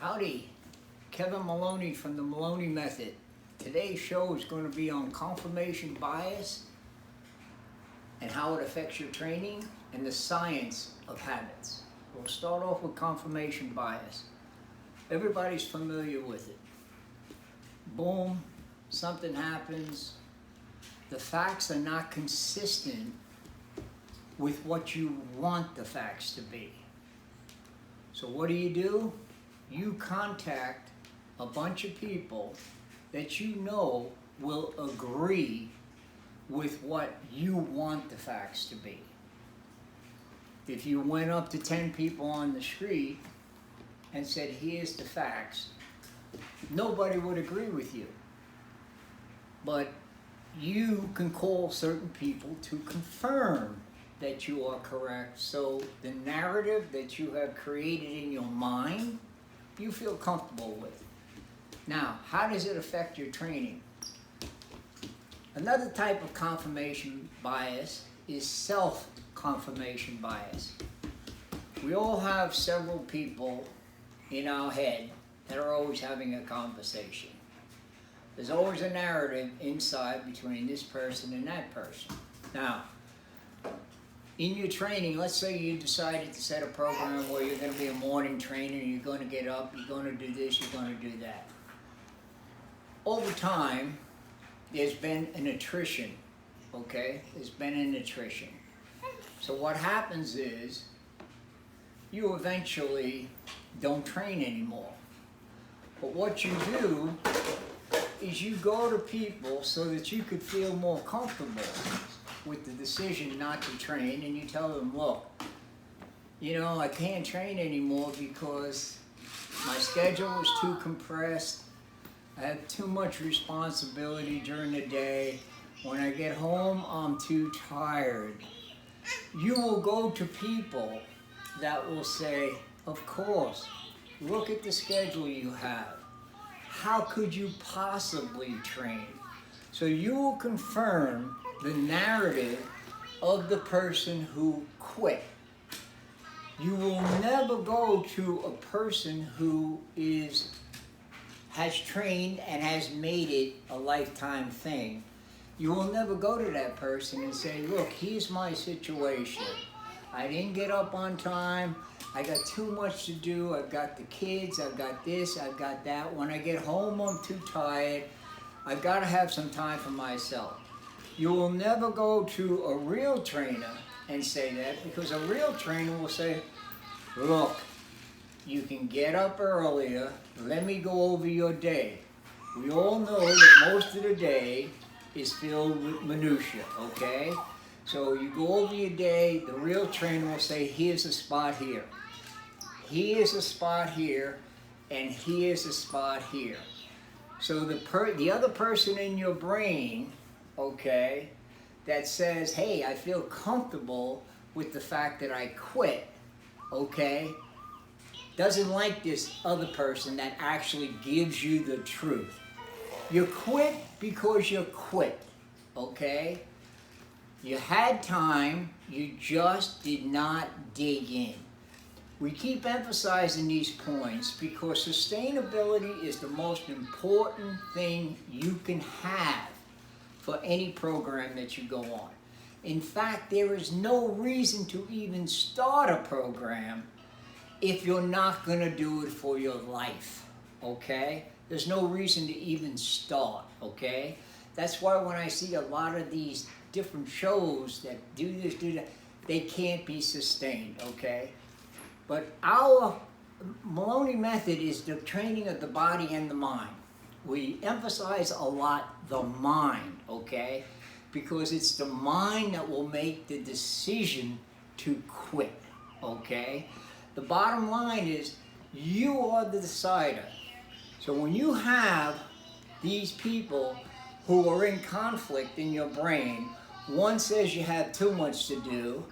Howdy, Kevin Maloney from the Maloney Method. Today's show is going to be on confirmation bias and how it affects your training and the science of habits. We'll start off with confirmation bias. Everybody's familiar with it. Boom, something happens. The facts are not consistent with what you want the facts to be. So what do? You contact a bunch of people that you know will agree with what you want the facts to be. If you went up to 10 people on the street and said, here's the facts, nobody would agree with you. But you can call certain people to confirm that you are correct. So the narrative that you have created in your mind, you feel comfortable with. Now, how does it affect your training? Another type of confirmation bias is self-confirmation bias. We all have several people in our head that are always having a conversation. There's always a narrative inside between this person and that person. Now, in your training, let's say you decided to set a program where you're going to be a morning trainer, you're going to get up, you're going to do this, you're going to do that. Over time, there's been an attrition, okay? There's been an attrition. So what happens is, you eventually don't train anymore. But what you do is you go to people so that you could feel more comfortable with the decision not to train, and you tell them, look, I can't train anymore because my schedule is too compressed. I have too much responsibility during the day. When I get home, I'm too tired. You will go to people that will say, of course, look at the schedule you have. How could you possibly train? So you will confirm the narrative of the person who quit. You will never go to a person who has trained and has made it a lifetime thing. You will never go to that person and say, look, here's my situation. I didn't get up on time. I got too much to do. I've got the kids. I've got this. I've got that. When I get home, I'm too tired. I've got to have some time for myself. You will never go to a real trainer and say that, because a real trainer will say, look, you can get up earlier. Let me go over your day. We all know that most of the day is filled with minutia, okay? So you go over your day, the real trainer will say, here's a spot here. Here's a spot here, and here's a spot here. So the other person in your brain, okay, that says, hey, I feel comfortable with the fact that I quit, okay, doesn't like this other person that actually gives you the truth. You quit because you quit, okay? You had time, you just did not dig in. We keep emphasizing these points because sustainability is the most important thing you can have for any program that you go on. In fact, there is no reason to even start a program if you're not going to do it for your life, okay? There's no reason to even start, okay? That's why when I see a lot of these different shows that do this, do that, they can't be sustained, okay? But our Maloney Method is the training of the body and the mind. We emphasize a lot the mind, okay? Because it's the mind that will make the decision to quit, okay? The bottom line is you are the decider. So when you have these people who are in conflict in your brain, one says you have too much to do,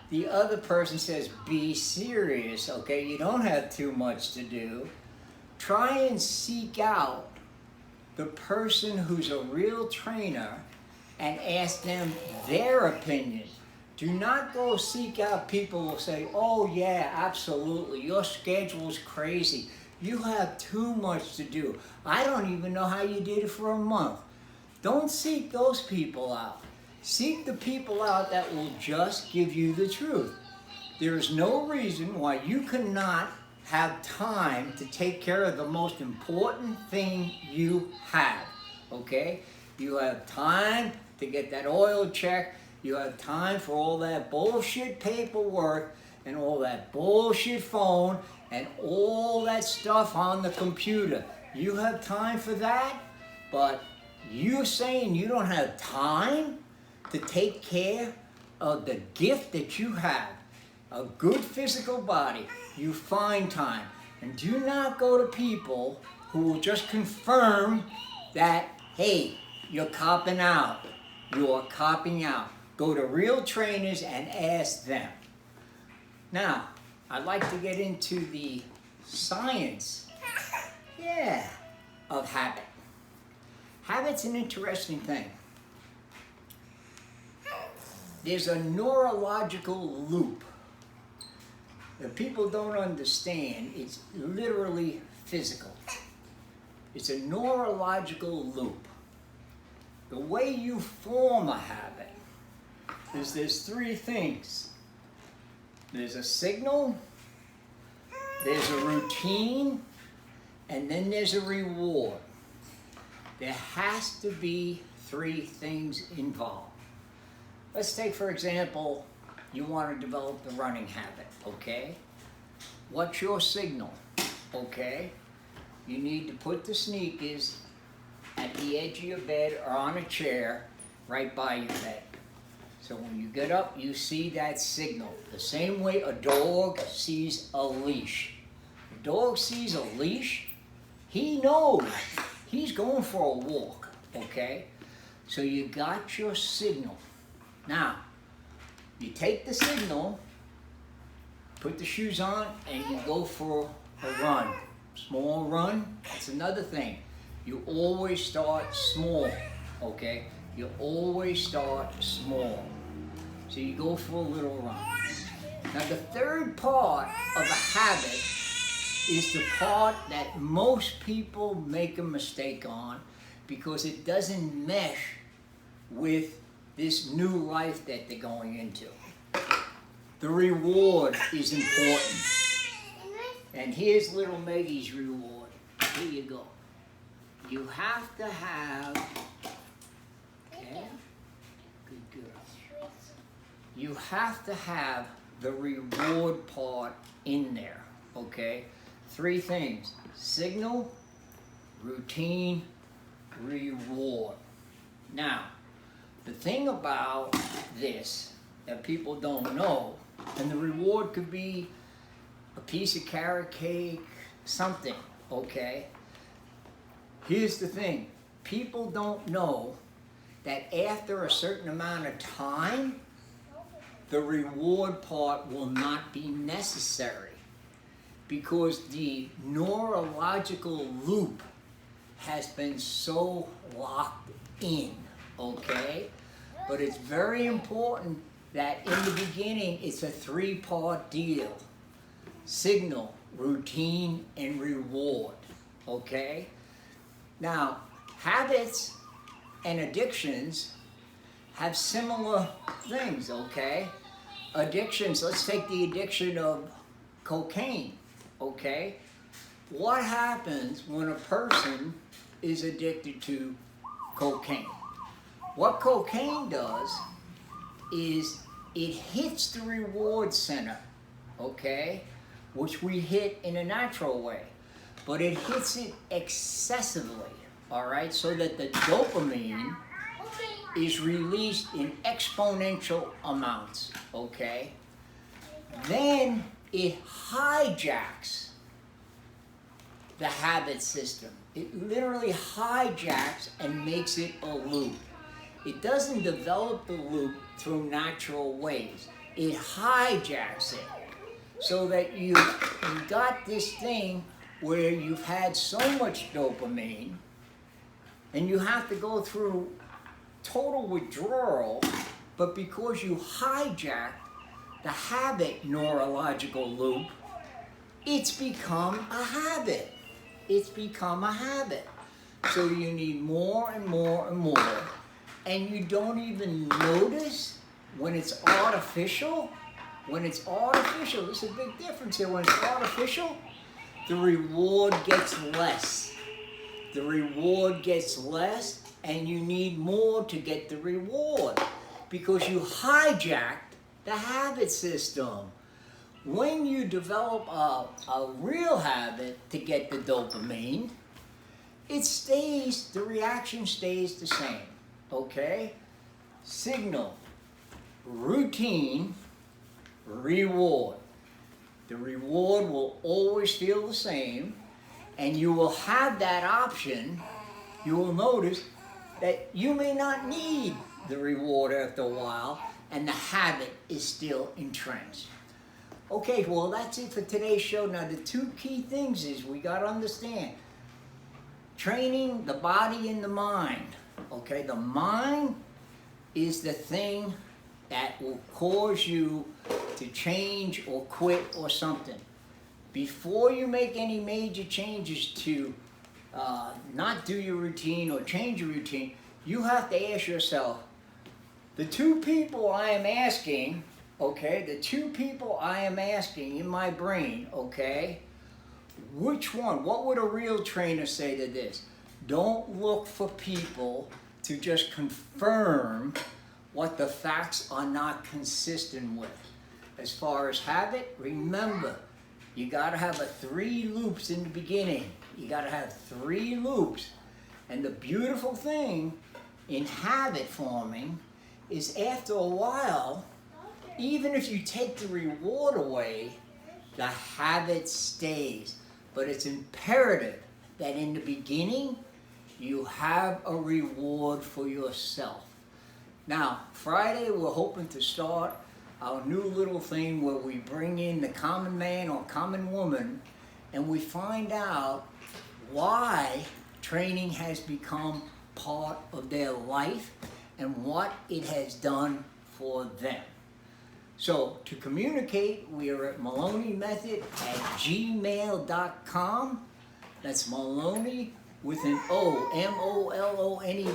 the other person says, be serious, okay? You don't have too much to do. Try and seek out the person who's a real trainer and ask them their opinion. Do not go seek out people who say, oh yeah, absolutely, your schedule's crazy. You have too much to do. I don't even know how you did it for a month. Don't seek those people out. Seek the people out that will just give you the truth. There is no reason why you cannot have time to take care of the most important thing you have, okay? You have time to get that oil check. You have time for all that bullshit paperwork and all that bullshit phone and all that stuff on the computer. You have time for that, but you're saying you don't have time to take care of the gift that you have, a good physical body. You find time. And do not go to people who will just confirm that, hey, you're copping out. You're copping out. Go to real trainers and ask them. Now, I'd like to get into the science, of habit. Habit's an interesting thing. There's a neurological loop that people don't understand. It's literally physical. It's a neurological loop. The way you form a habit is there's three things. There's a signal, there's a routine, and then there's a reward. There has to be three things involved. Let's take, for example, you want to develop the running habit, okay? What's your signal, okay? You need to put the sneakers at the edge of your bed or on a chair right by your bed. So when you get up, you see that signal. The same way a dog sees a leash. A dog sees a leash, he knows he's going for a walk, okay? So you got your signal. Now, you take the signal, put the shoes on, and you go for a run. Small run, that's another thing. You always start small, okay? You always start small. So you go for a little run. Now the third part of a habit is the part that most people make a mistake on because it doesn't mesh with this new life that they're going into. The reward is important. And here's little Maggie's reward. Here you go. You have to have, okay, good girl. You have to have the reward part in there, okay? Three things: signal, routine, reward. Now, the thing about this that people don't know, and the reward could be a piece of carrot cake, something, okay? Here's the thing. People don't know that after a certain amount of time, the reward part will not be necessary because the neurological loop has been so locked in, okay? But it's very important that in the beginning, it's a three-part deal. Signal, routine, and reward, okay? Now, habits and addictions have similar things, okay? Addictions, let's take the addiction of cocaine, okay? What happens when a person is addicted to cocaine? What cocaine does is it hits the reward center, okay? Which we hit in a natural way, but it hits it excessively, all right? So that the dopamine is released in exponential amounts, okay? Then it hijacks the habit system. It literally hijacks and makes it a loop. It doesn't develop the loop through natural ways. It hijacks it so that you got this thing where you've had so much dopamine and you have to go through total withdrawal, but because you hijack the habit neurological loop, It's become a habit. It's become a habit. So you need more and more and more. And you don't even notice when it's artificial. When it's artificial, there's a big difference here. When it's artificial, the reward gets less. The reward gets less, and you need more to get the reward because you hijacked the habit system. When you develop a real habit to get the dopamine, the reaction stays the same, okay? Signal, routine, reward. The reward will always feel the same, and you will have that option. You will notice that you may not need the reward after a while, and the habit is still entrenched. Okay, well, that's it for today's show. Now, the two key things is we got to understand training the body and the mind. Okay, the mind is the thing that will cause you to change or quit or something. Before you make any major changes to not do your routine or change your routine, you have to ask yourself, the two people I am asking, okay, the two people I am asking in my brain, okay, which one? What would a real trainer say to this? Don't look for people to just confirm what the facts are not consistent with. As far as habit, remember, you got to have 3 loops in the beginning. You got to have 3 loops. And the beautiful thing in habit forming is after a while, even if you take the reward away, the habit stays. But it's imperative that in the beginning, you have a reward for yourself. Now, Friday, we're hoping to start our new little thing where we bring in the common man or common woman and we find out why training has become part of their life and what it has done for them. So to communicate, we are at MoloneyMethod@gmail.com. That's Moloney with an O, Moloney.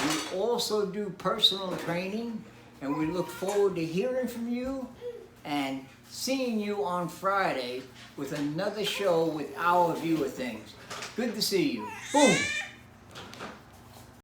We also do personal training, and we look forward to hearing from you and seeing you on Friday with another show with our view of things. Good to see you. Boom.